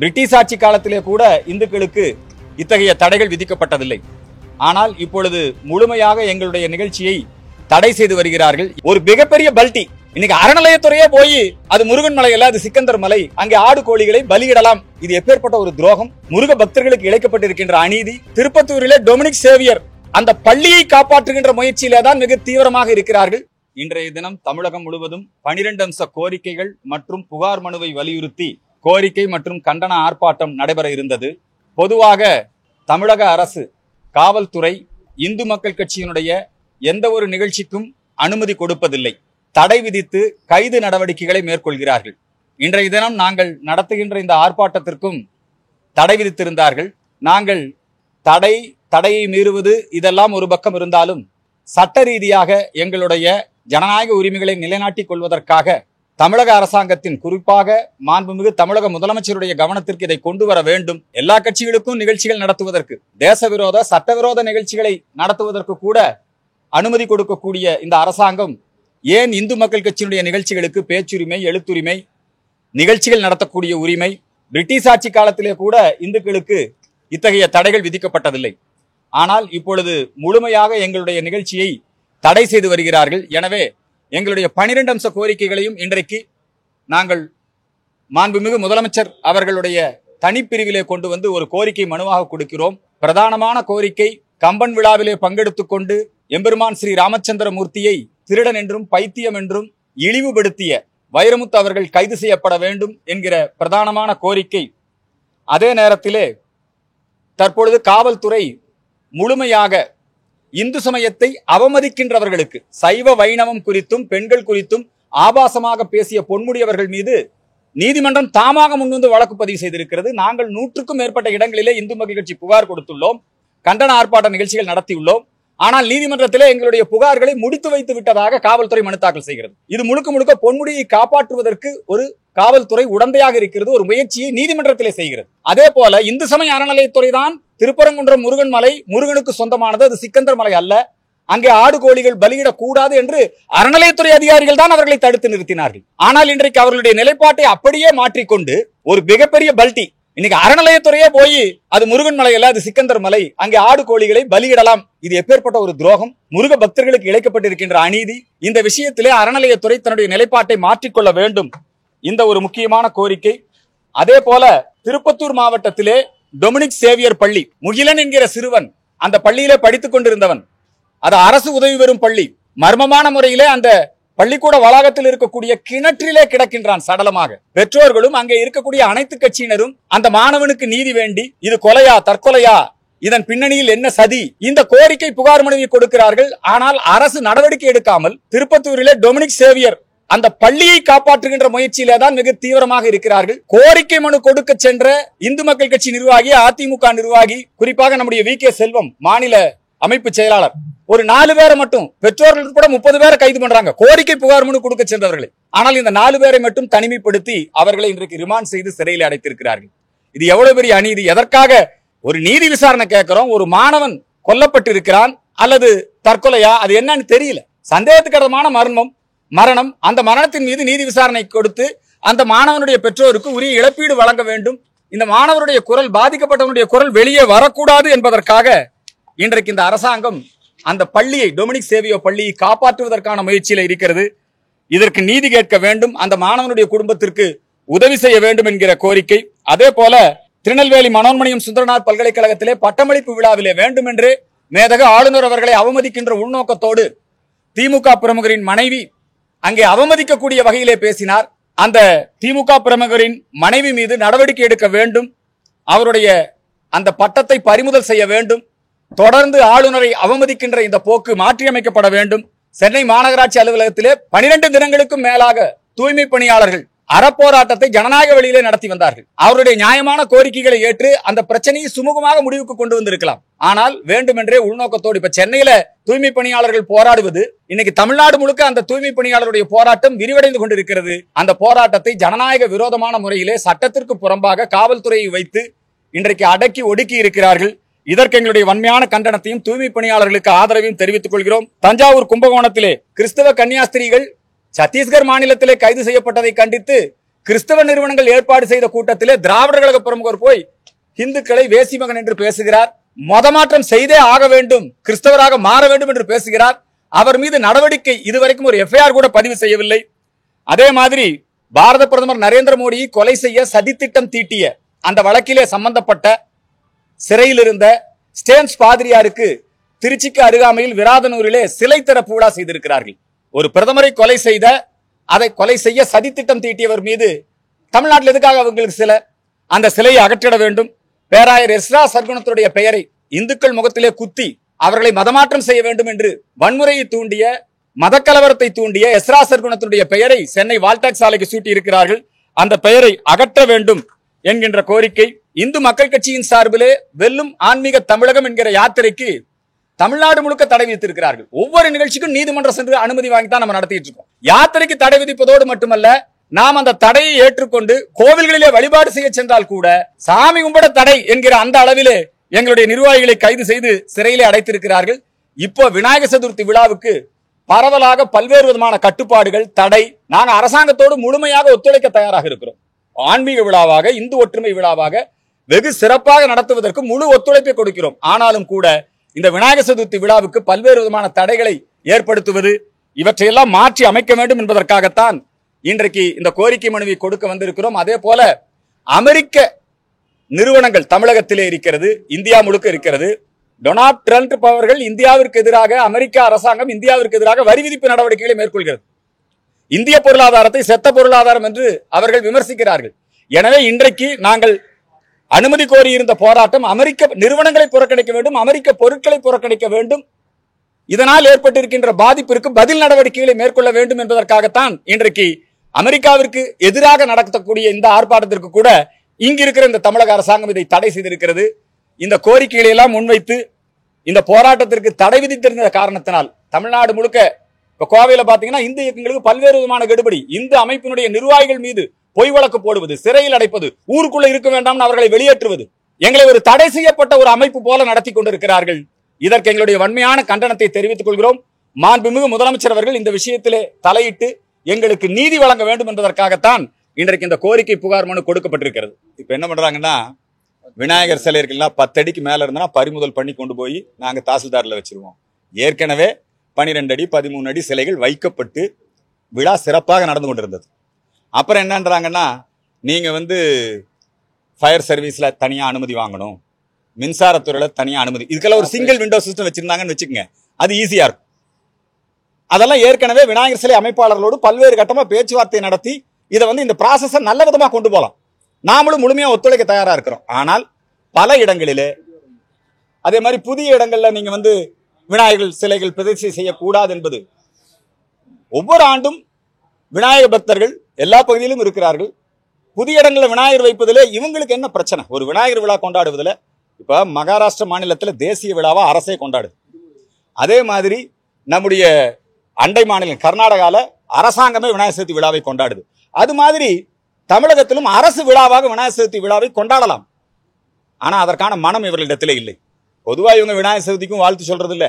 British ஆட்சி காலத்திலே கூட இந்துக்களுக்கு இத்தகைய தடைகள் விதிக்கப்பட்டதில்லை. ஆனால் இப்பொழுது முழுமையாக எங்களுடைய நிகழ்ச்சியை தடை செய்து வருகிறார்கள். ஒரு மிகப்பெரிய பல்டி. இன்னைக்கு அறநிலையத்துறையே போய் அது முருகன் மலை அல்ல, அது சிக்கந்தர் மலை, அங்கே ஆடு கோழிகளை பலியிடலாம். இது எப்பேற்பட்ட ஒரு துரோகம்! முருக பக்தர்களுக்கு இழைக்கப்பட்டிருக்கின்ற அநீதி. திருப்பத்தூரிலே டொமினிக் சேவியர் அந்த பள்ளியை காப்பாற்றுகின்ற முயற்சியிலே தான் மிக தீவிரமாக இருக்கிறார்கள். இன்றைய தினம் தமிழகம் முழுவதும் 12 அம்ச கோரிக்கைகள் மற்றும் புகார் மனுவை வலியுறுத்தி கோரிக்கை மற்றும் கண்டன ஆர்ப்பாட்டம் நடைபெற இருந்தது. பொதுவாக தமிழக அரசு, காவல்துறை, இந்து மக்கள் கட்சியினுடைய எந்த ஒரு நிகழ்ச்சிக்கும் அனுமதி கொடுப்பதில்லை. தடை விதித்து கைது நடவடிக்கைகளை மேற்கொள்கிறார்கள். இன்றைய தினம் நாங்கள் நடத்துகின்ற இந்த ஆர்ப்பாட்டத்திற்கும் தடை விதித்திருந்தார்கள். நாங்கள் தடையை மீறுவது இதெல்லாம் ஒரு பக்கம் இருந்தாலும் சட்ட ரீதியாக எங்களுடைய ஜனநாயக உரிமைகளை நிலைநாட்டிக் கொள்வதற்காக தமிழக அரசாங்கத்தின், குறிப்பாக மாண்புமிகு தமிழக முதலமைச்சருடைய கவனத்திற்கு இதை கொண்டு வர வேண்டும். எல்லா கட்சிகளுக்கும் நிகழ்ச்சிகள் நடத்துவதற்கு, தேசவிரோத சட்டவிரோத நிகழ்ச்சிகளை நடத்துவதற்கு கூட அனுமதி கொடுக்கக்கூடிய இந்த அரசாங்கம் ஏன் இந்து மக்கள் கட்சியினுடைய நிகழ்ச்சிகளுக்கு பேச்சுரிமை, எழுத்துரிமை, நிகழ்ச்சிகள் நடத்தக்கூடிய உரிமை, பிரிட்டிஷ் ஆட்சி காலத்திலே கூட இந்துக்களுக்கு இத்தகைய தடைகள் விதிக்கப்பட்டதில்லை. ஆனால் இப்பொழுது முழுமையாக எங்களுடைய நிகழ்ச்சியை தடை செய்து வருகிறார்கள். எனவே எங்களுடைய 12 அம்ச கோரிக்கைகளையும் இன்றைக்கு நாங்கள் மாண்புமிகு முதலமைச்சர் அவர்களுடைய தனிப்பிரிவிலே கொண்டு வந்து ஒரு கோரிக்கை மனுவாக கொடுக்கிறோம். பிரதானமான கோரிக்கை, கம்பன் விழாவிலே பங்கெடுத்துக் கொண்டு எம்பெருமான் ஸ்ரீ ராமச்சந்திர மூர்த்தியை திருடன் என்றும் பைத்தியம் என்றும் இழிவுபடுத்திய வைரமுத்து அவர்கள் கைது செய்யப்பட வேண்டும் என்கிற பிரதானமான கோரிக்கை. அதே நேரத்திலே தற்பொழுது காவல்துறை முழுமையாக இந்து சமயத்தை அவமதிக்கின்றவர்களுக்கு, சைவ வைணவம் குறித்தும் பெண்கள் குறித்தும் ஆபாசமாக பேசிய பொன்முடி அவர்கள் மீது நீதிமன்றம் தாமாக முன்வந்து வழக்கு பதிவு செய்திருக்கிறது. நாங்கள் 100க்கும் மேற்பட்ட இடங்களிலே இந்து மக்கள் கட்சி புகார் கொடுத்துள்ளோம், கண்டன ஆர்ப்பாட்ட நிகழ்ச்சிகள் நடத்தியுள்ளோம். ஆனால் நீதிமன்றத்திலே எங்களுடைய புகார்களை முடித்து வைத்து விட்டதாக காவல்துறை மனு தாக்கல் செய்கிறது. இது முழுக்க முழுக்க பொன்முடியை காப்பாற்றுவதற்கு ஒரு காவல்துறை உடந்தையாக இருக்கிறது, ஒரு முயற்சியை நீதிமன்றத்திலே செய்கிறது. அதே போல இந்து சமய அறநிலையத்துறை தான் திருப்பரங்குன்றம் முருகன் மலை முருகனுக்கு சொந்தமானது, அது சிக்கந்தர் மலை அல்ல, அங்கே ஆடு கோழிகள் பலியிடக்கூடாது என்று அறநிலையத்துறை அதிகாரிகள் தான் அவர்களை தடுத்து நிறுத்தினார்கள். ஆனால் இன்றைக்கு அவர்களுடைய நிலைப்பாட்டை அப்படியே மாற்றிக்கொண்டு ஒரு மிகப்பெரிய பல்டி. இன்னைக்கு அறநிலையத்துறையே போய் அது முருகன் மலை அல்ல, அது சிக்கந்தர் மலை, அங்கே ஆடு கோழிகளை பலியிடலாம். இது எப்பேற்பட்ட ஒரு துரோகம்! முருக பக்தர்களுக்கு இழைக்கப்பட்டிருக்கின்ற அநீதி. இந்த விஷயத்திலே அறநிலையத்துறை தன்னுடைய நிலைப்பாட்டை மாற்றிக்கொள்ள வேண்டும். இந்த ஒரு முக்கியமான கோரிக்கை. அதே போல திருப்பத்தூர் மாவட்டத்திலே டொமினிக் சேவியர் பள்ளி, முகிலன் என்கிற சிறுவன் அந்த பள்ளியிலே படித்துக் கொண்டிருந்தவன். அது அரசு உதவி பெறும் பள்ளி. மர்மமான முறையிலே அந்த பள்ளிக்கூட வளாகத்தில் இருக்கக்கூடிய கிணற்றிலே கிடக்கின்றான் சடலமாக. பெற்றோர்களும் அங்கே இருக்கக்கூடிய அனைத்து கட்சியினரும் அந்த மாணவனுக்கு நீதி வேண்டி, இது கொலையா தற்கொலையா, இதன் பின்னணியில் என்ன சதி, இந்த கோரிக்கை புகார் மனுவை கொடுக்கிறார்கள். ஆனால் அரசு நடவடிக்கை எடுக்காமல் திருப்பத்தூரிலே டொமினிக் சேவியர் அந்த பள்ளியை காப்பாற்றுகின்ற முயற்சியிலே தான் மிக தீவிரமாக இருக்கிறார்கள். கோரிக்கை மனு கொடுக்க சென்ற இந்து மக்கள் கட்சி நிர்வாகி, அதிமுக நிர்வாகி, குறிப்பாக நம்முடைய வி.கே. செல்வம் மாநில அமைப்பு செயலாளர், ஒரு 4 பேரை மட்டும், பெற்றோர்கள் கூட 30 பேரை கைது பண்றாங்க, கோரிக்கை புகார் மனு கொடுக்க சென்றவர்களை. ஆனால் இந்த 4 பேரை மட்டும் தனிமைப்படுத்தி அவர்களை இன்றைக்கு ரிமாண்ட் செய்து சிறையில் அடைத்திருக்கிறார்கள். இது எவ்வளவு பெரிய அநீதி! எதற்காக ஒரு நீதி விசாரணை கேட்கிறோம்? ஒரு மாணவன் கொல்லப்பட்டு இருக்கிறான், அல்லது தற்கொலையா, அது என்னன்னு தெரியல, சந்தேகத்துக்கிடமான மரணம். அந்த மரணத்தின் மீது நீதி விசாரணை கொடுத்து அந்த மாணவனுடைய பெற்றோருக்கு உரிய இழப்பீடு வழங்க வேண்டும். இந்த மாணவருடைய குரல், பாதிக்கப்பட்டவனுடைய குரல் வெளியே வரக்கூடாது என்பதற்காக இன்றைக்கு இந்த அரசாங்கம் அந்த பள்ளியை, டொமினிக் சேவியர் பள்ளியை காப்பாற்றுவதற்கான முயற்சியில் இருக்கிறது. இதற்கு நீதி கேட்க வேண்டும், அந்த மாணவனுடைய குடும்பத்திற்கு உதவி செய்ய வேண்டும் என்கிற கோரிக்கை. அதே போல திருநெல்வேலி மனோன்மணியம் சுந்தரனார் பல்கலைக்கழகத்திலே பட்டமளிப்பு விழாவிலே வேண்டுமென்று மேதக ஆளுநர் அவர்களை அவமதிக்கின்ற உள்நோக்கத்தோடு திமுக பிரமுகரின் மனைவி அங்கே அவமதிக்கக்கூடிய வகையிலே பேசினார். அந்த திமுக பிரமுகரின் மனைவி மீது நடவடிக்கை எடுக்க வேண்டும், அவருடைய அந்த பட்டத்தை பறிமுதல் செய்ய வேண்டும். தொடர்ந்து ஆளுநரை அவமதிக்கின்ற இந்த போக்கு மாற்றியமைக்கப்பட வேண்டும். சென்னை மாநகராட்சி அலுவலகத்திலே 12 தினங்களுக்கும் மேலாக தூய்மை பணியாளர்கள் அறப்போராட்டத்தை ஜனநாயக வழியிலே நடத்தி வந்தார்கள். அவருடைய நியாயமான கோரிக்கைகளை ஏற்று அந்த பிரச்சனையை சுமூகமாக முடிவுக்கு கொண்டு வந்திருக்கலாம். ஆனால் வேண்டுமென்றே உள்நோக்கத்தோடு இப்ப சென்னையில தூய்மை பணியாளர்கள் போராடுவது, இன்னைக்கு தமிழ்நாடு முழுக்க அந்த தூய்மை பணியாளருடைய போராட்டம் விரிவடைந்து கொண்டிருக்கிறது. அந்த போராட்டத்தை ஜனநாயக விரோதமான முறையிலே சட்டத்திற்கு புறம்பாக காவல்துறையை வைத்து இன்றைக்கு அடக்கி ஒடுக்கி இருக்கிறார்கள். இதற்கு எங்களுடைய வன்மையான கண்டனத்தையும் தூய்மை பணியாளர்களுக்கு ஆதரவையும் தெரிவித்துக் கொள்கிறோம். தஞ்சாவூர் கும்பகோணத்திலே கிறிஸ்தவ கன்னியாஸ்திரிகள் சத்தீஸ்கர் மாநிலத்திலே கைது செய்யப்பட்டதை கண்டித்து கிறிஸ்தவ நிறுவனங்கள் ஏற்பாடு செய்த கூட்டத்திலே திராவிடர் கழக பிரமுகர் போய் இந்துக்களை வேசி மகன் என்று பேசுகிறார். மதமாற்றம் செய்தே ஆக வேண்டும், கிறிஸ்தவராக மாற வேண்டும் என்று பேசுகிறார். அவர் மீது நடவடிக்கை இதுவரைக்கும் ஒரு எஃப்ஐஆர் கூட பதிவு செய்யவில்லை. அதே மாதிரி பாரத பிரதமர் நரேந்திர மோடியை கொலை செய்ய சதித்திட்டம் தீட்டிய அந்த வழக்கிலே சம்பந்தப்பட்ட சிறையில் இருந்த ஸ்டேன்ஸ் பாதிரியாருக்கு திருச்சிக்கு அருகாமையில் விராதனூரிலே சிலை திறப்பு விழா செய்திருக்கிறார்கள். ஒரு பிரதமரை கொலை செய்த, அதை கொலை செய்ய சதித்திட்டம் தீட்டியவர் மீது தமிழ்நாட்டில் எதுக்காக அவங்களுக்கு சிலை? அந்த சிலையை அகற்றிட வேண்டும். பேராயர் எஸ்ரா சர்க்குணத்துடைய பெயரை இந்துக்கள் முகத்திலே குத்தி அவர்களை மதமாற்றம் செய்ய வேண்டும் என்று வன்முறையை தூண்டிய, மதக்கலவரத்தை தூண்டிய எஸ்ரா சர்க்குணத்துடைய பெயரை சென்னை வால்டாக்ஸ் சாலைக்கு சூட்டி இருக்கிறார்கள். அந்த பெயரை அகற்ற வேண்டும் என்கின்ற கோரிக்கை இந்து மக்கள் கட்சியின் சார்பிலே வெல்லும் ஆன்மீக தமிழகம் என்கிற யாத்திரைக்கு தமிழ்நாடு முழுக்க தடை விதித்திருக்கிறார்கள். ஒவ்வொரு நிகழ்ச்சிக்கும் நீதிமன்றம் சென்று அனுமதி வாங்கித்தான் நம்ம நடத்திட்டு இருக்கோம். யாத்திரைக்கு தடை விதிப்பதோடு மட்டுமல்ல, நாம் அந்த தடையை ஏற்றுக்கொண்டு கோவில்களிலே வழிபாடு செய்ய சென்றால் கூட சாமி கும்பிட தடை என்கிற அந்த அளவிலே எங்களுடைய நிர்வாகிகளை கைது செய்து சிறையிலே அடைத்திருக்கிறார்கள். இப்போ விநாயகர் சதுர்த்தி விழாவுக்கு பரவலாக பல்வேறு விதமான கட்டுப்பாடுகள், தடை. நாங்கள் அரசாங்கத்தோடு முழுமையாக ஒத்துழைக்க தயாராக இருக்கிறோம். ஆன்மீக விழாவாக, இந்து ஒற்றுமை விழாவாக வெகு சிறப்பாக நடத்துவதற்கு முழு ஒத்துழைப்பை கொடுக்கிறோம். ஆனாலும் கூட இந்த விநாயகர் சதுர்த்தி விழாவுக்கு பல்வேறு விதமான தடைகளை ஏற்படுத்துவது, இவற்றையெல்லாம் மாற்றி அமைக்க வேண்டும் என்பதற்காகத்தான் இன்றைக்கு இந்த கோரிக்கை மனுவை கொடுக்க வந்திருக்கிறோம். அதே போல அமெரிக்க நிறுவனங்கள் தமிழகத்திலே இருக்கிறது, இந்தியா முழுக்க இருக்கிறது. டொனால்ட் ட்ரம்ப் அவர்கள் இந்தியாவிற்கு எதிராக, அமெரிக்க அரசாங்கம் இந்தியாவிற்கு எதிராக வரி விதிப்பு நடவடிக்கைகளை மேற்கொள்கிறது. இந்திய பொருளாதாரத்தை செத்த பொருளாதாரம் என்று அவர்கள் விமர்சிக்கிறார்கள். எனவே இன்றைக்கு நாங்கள் அனுமதி கோரியிருந்த போராட்டம் அமெரிக்க நிறுவனங்களை புறக்கணிக்க வேண்டும், அமெரிக்க பொருட்களை புறக்கணிக்க வேண்டும், இதனால் ஏற்பட்டிருக்கின்ற பாதிப்பிற்கு பதில் நடவடிக்கைகளை மேற்கொள்ள வேண்டும் என்பதற்காகத்தான் இன்றைக்கு அமெரிக்காவிற்கு எதிராக நடத்தக்கூடிய இந்த ஆர்ப்பாட்டத்திற்கு கூட இங்கிருக்கிற இந்த தமிழக அரசாங்கம் இதை தடை செய்திருக்கிறது. இந்த கோரிக்கைகளை எல்லாம் முன்வைத்து இந்த போராட்டத்திற்கு தடை விதித்திருந்த காரணத்தினால் தமிழ்நாடு முழுக்க, இப்ப கோவையில பாத்தீங்கன்னா இந்து இயக்கங்களுக்கு பல்வேறு விதமான கெடுபடி, இந்து அமைப்பினுடைய நிர்வாகிகள் மீது பொய் வழக்கு போடுவது, சிறையில் அடைப்பது, ஊருக்குள்ள இருக்க வேண்டாம் அவர்களை வெளியேற்றுவது, எங்களை ஒரு தடை செய்யப்பட்ட ஒரு அமைப்பு போல நடத்தி கொண்டிருக்கிறார்கள். இதற்கு எங்களுடைய வன்மையான கண்டனத்தை தெரிவித்துக் கொள்கிறோம். மாண்புமிகு முதலமைச்சர் அவர்கள் இந்த விஷயத்திலே தலையிட்டு எங்களுக்கு நீதி வழங்க வேண்டும் என்பதற்காகத்தான் இன்றைக்கு இந்த கோரிக்கை புகார் மனு கொடுக்கப்பட்டிருக்கிறது. இப்ப என்ன பண்றாங்கன்னா, விநாயகர் சிலை இருக்குல்ல, 10 அடிக்கு மேல இருந்தா பறிமுதல் பண்ணி கொண்டு போய் நாங்க தாசில்தார்ல வச்சிருவோம். ஏற்கனவே 12 அடி 13 அடி சிலைகள் வைக்கப்பட்டு விழா சிறப்பாக நடந்து கொண்டிருந்தது. அப்புறம் என்னன்றாங்கன்னா, நீங்க ஃபயர் சர்வீஸ்ல தனியா அனுமதி வாங்கணும், மின்சாரத்துறையில தனியா அனுமதி, இதுக்கெல்லாம் ஒரு சிங்கிள் விண்டோ சிஸ்டம் வச்சிருந்தாங்கன்னு வச்சுக்கோங்க, அது ஈஸியா இருக்கும். அதெல்லாம் ஏற்கனவே விநாயகர் சிலை அமைப்பாளர்களோடு பல்வேறு கட்டமா பேச்சுவார்த்தை நடத்தி இதை இந்த ப்ராசஸை நல்ல விதமா கொண்டு போகலாம். நாமளும் முழுமையா ஒத்துழைக்க தயாரா இருக்கிறோம். ஆனால் பல இடங்களிலே, அதே மாதிரி புதிய இடங்கள்ல நீங்க விநாயகர் சிலைகள் பிரதிஷ்டை செய்யக்கூடாது என்பது, ஒவ்வொரு ஆண்டும் விநாயகர் பக்தர்கள் எல்லா பகுதியிலும் இருக்கிறார்கள். புதிய இடங்களில் விநாயகர் வைப்பதிலே இவங்களுக்கு என்ன பிரச்சனை? ஒரு விநாயகர் விழா கொண்டாடுவதில், இப்ப மகாராஷ்டிர மாநிலத்தில் தேசிய விழாவா அரசே கொண்டாடுது. அதே மாதிரி நம்முடைய அண்டை மாநிலம் கர்நாடகால அரசாங்கமே விநாயகர் சதுர்த்தி விழாவை கொண்டாடுது. அது மாதிரி தமிழகத்திலும் அரசு விழாவாக விநாயகர் சதுர்த்தி விழாவை கொண்டாடலாம். ஆனா அதற்கான மனம் இவர்களிடத்திலே இல்லை. பொதுவா இவங்க விநாயகர் சதுர்த்திக்கும் வாழ்த்து சொல்றது இல்ல,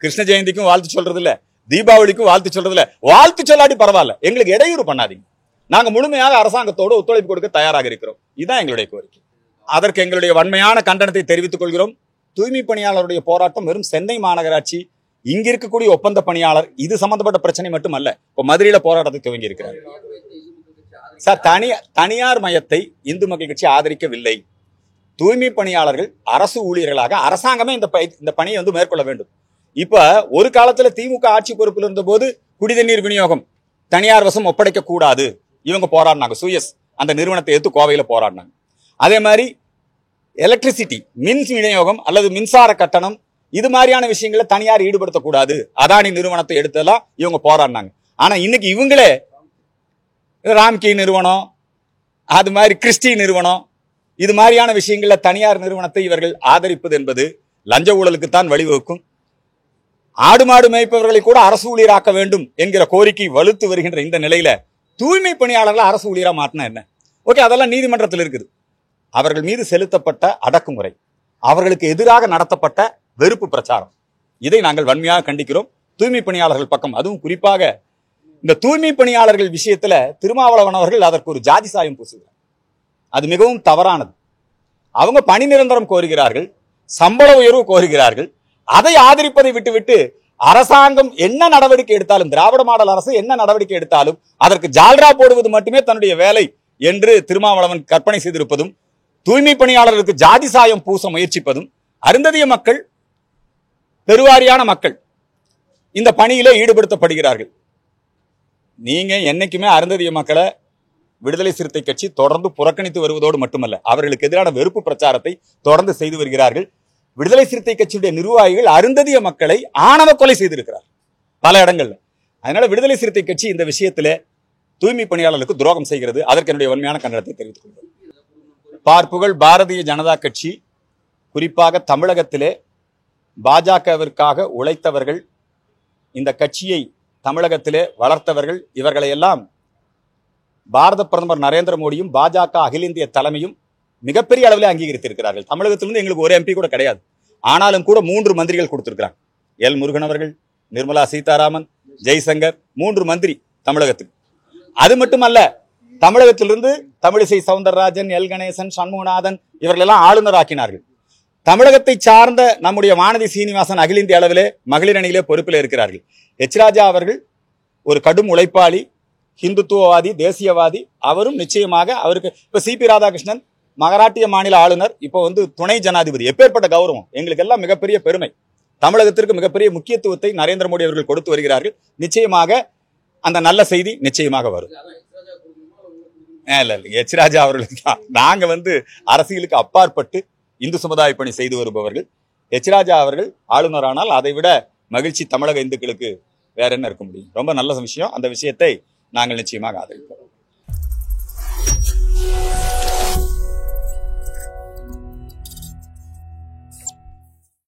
கிருஷ்ண ஜெயந்திக்கும் வாழ்த்து சொல்றது இல்ல, தீபாவளிக்கும் வாழ்த்து சொல்றது இல்ல. வாழ்த்து சொல்லாடி பரவாயில்ல, எங்களுக்கு இடையூறு பண்ணாதீங்க, நாங்க முழுமையாக அரசாங்கத்தோடு ஒத்துழைப்பு கொடுக்க தயாராக இருக்கிறோம். இதுதான் எங்களுடைய கோரிக்கை. அதற்கு எங்களுடைய வன்மையான கண்டனத்தை தெரிவித்துக் கொள்கிறோம். தூய்மை பணியாளருடைய போராட்டம் வெறும் சென்னை மாநகராட்சி, இங்க இருக்கக்கூடிய ஒப்பந்த பணியாளர், இது சம்பந்தப்பட்ட பிரச்சனை மட்டுமல்ல. இப்ப மதுரையில போராட்டத்தை துவங்கி இருக்கிறார் சார். தனியார் மயத்தை இந்து மக்கள் கட்சி ஆதரிக்கவில்லை. தூய்மை பணியாளர்கள் அரசு ஊழியர்களாக அரசாங்கமே இந்த பணியை மேற்கொள்ள வேண்டும். இப்ப ஒரு காலத்துல திமுக ஆட்சி பொறுப்பில் இருந்த போது குடிதண்ணீர் விநியோகம் தனியார் வசம் ஒப்படைக்க கூடாது, இவங்க போராடினாங்க. சுயஸ் அந்த நிறுவனத்தை எடுத்து கோவையில போராடினாங்க. அதே மாதிரி எலக்ட்ரிசிட்டி, மின் விநியோகம் அல்லது மின்சார கட்டணம், இது மாதிரியான விஷயங்களை தனியார் ஈடுபடுத்தக்கூடாது, அதானி நிறுவனத்தை எடுத்தெல்லாம் இவங்க போராடினாங்க. ஆனா இன்னைக்கு இவங்களே ராம்கி நிறுவனம், அது மாதிரி கிறிஸ்டி நிறுவனம், இது மாதிரியான விஷயங்கள்ல தனியார் நிறுவனத்தை இவர்கள் ஆதரிப்பது என்பது லஞ்ச ஊழலுக்குத்தான் வழிவகுக்கும். ஆடு மாடு மேய்ப்பவர்களை கூட அரசு ஊழியராக்க வேண்டும் என்கிற கோரிக்கை வலுத்து வருகின்ற இந்த நிலையில தூய்மை பணியாளர்களை அரசு ஊழியரா மாற்றினா என்ன? ஓகே, அதெல்லாம் நீதிமன்றத்தில் இருக்குது. அவர்கள் மீது செலுத்தப்பட்ட அடக்குமுறை, அவர்களுக்கு எதிராக நடத்தப்பட்ட வெறுப்பு பிரச்சாரம், இதை நாங்கள் வன்மையாக கண்டிக்கிறோம். தூய்மை பணியாளர்கள் பக்கம், அதுவும் குறிப்பாக இந்த தூய்மை பணியாளர்கள் விஷயத்துல திருமாவளவன் அவர்கள் அதற்கு ஒரு ஜாதி சாயம் பூசுகிறார். அது மிகவும் தவறானது. அவங்க பணி நிரந்தரம் கோருகிறார்கள், சம்பள உயர்வு கோருகிறார்கள். அதை ஆதரிப்பதை விட்டுவிட்டு அரசாங்கம் என்ன நடவடிக்கை எடுத்தாலும், திராவிட மாடல் அரசு என்ன நடவடிக்கை எடுத்தாலும் அதற்கு ஜால்ரா போடுவது மட்டுமே தன்னுடைய வேலை என்று திருமாவளவன் கற்பனை செய்திருப்பதும், தூய்மை பணியாளர்களுக்கு ஜாதி சாயம் பூச முயற்சிப்பதும், அருந்ததிய மக்கள் பெருவாரியான மக்கள் இந்த பணியிலே ஈடுபடுத்தப்படுகிறார்கள். நீங்க என்னைக்குமே அருந்ததிய மக்களை விடுதலை சிறுத்தை கட்சி தொடர்ந்து புறக்கணித்து வருவதோடு மட்டுமல்ல, அவர்களுக்கு எதிரான வெறுப்பு பிரச்சாரத்தை தொடர்ந்து செய்து வருகிறார்கள். விடுதலை சிறுத்தை கட்சியுடைய நிர்வாகிகள் அருந்ததிய மக்களை ஆணவ கொலை செய்திருக்கிறார் பல இடங்கள்ல. அதனால விடுதலை சிறுத்தை கட்சி இந்த விஷயத்திலே தூய்மை பணியாளர்களுக்கு துரோகம் செய்கிறது. அதற்கு என்னுடைய உண்மையான கண்டனத்தை தெரிவித்துக் கொள்கிறேன். பார்ப்புகள் பாரதிய ஜனதா கட்சி குறிப்பாக தமிழகத்திலே பாஜகவிற்காக உழைத்தவர்கள், இந்த கட்சியை தமிழகத்திலே வளர்த்தவர்கள், இவர்களை எல்லாம் பாரத பிரதமர் நரேந்திர மோடியும் பாஜக அகில இந்திய தலைமையும் மிகப்பெரிய அளவில் அங்கீகரித்திருக்கிறார்கள். தமிழகத்திலிருந்து எங்களுக்கு ஒரு எம்பி கூட கிடையாது, ஆனாலும் கூட 3 மந்திரிகள் கொடுத்திருக்கிறாங்க. எல் முருகன் அவர்கள், நிர்மலா சீதாராமன், ஜெய்சங்கர், 3 மந்திரி தமிழகத்துக்கு. அது மட்டுமல்ல, தமிழகத்திலிருந்து தமிழிசை சவுந்தரராஜன், எல் கணேசன், சண்முகநாதன் இவர்கள் எல்லாம் ஆளுநர் ஆக்கினார்கள். தமிழகத்தை சார்ந்த நம்முடைய வானதி சீனிவாசன் அகில இந்திய அளவிலே மகளிர் அணியிலே பொறுப்பில் இருக்கிறார்கள். எச் ராஜா அவர்கள் ஒரு கடும் உழைப்பாளி, ஹிந்துத்துவவாதி, தேசியவாதி. அவரும் நிச்சயமாக அவருக்கு இப்ப சிபி ராதாகிருஷ்ணன் மகாராஷ்டிர மாநில ஆளுநர், இப்போ துணை ஜனாதிபதி. எப்பேற்பட்ட கௌரவம்! எங்களுக்கு எல்லாம் மிகப்பெரிய பெருமை. தமிழகத்திற்கு மிகப்பெரிய முக்கியத்துவத்தை நரேந்திர மோடி அவர்கள் கொடுத்து வருகிறார்கள். நிச்சயமாக அந்த நல்ல செய்தி நிச்சயமாக வரும். இல்ல எச் ராஜா அவர்களுக்கு நாங்க அரசியலுக்கு அப்பாற்பட்டு இந்து சமுதாய பணி செய்து வருபவர்கள். எச் ராஜா அவர்கள் ஆளுநரானால் அதை விட மகிழ்ச்சி தமிழக இந்துக்களுக்கு வேற என்ன இருக்க முடியும்? ரொம்ப நல்ல விஷயம். அந்த விஷயத்தை நாங்கள் நிச்சயமாக ஆதரிப்போம்.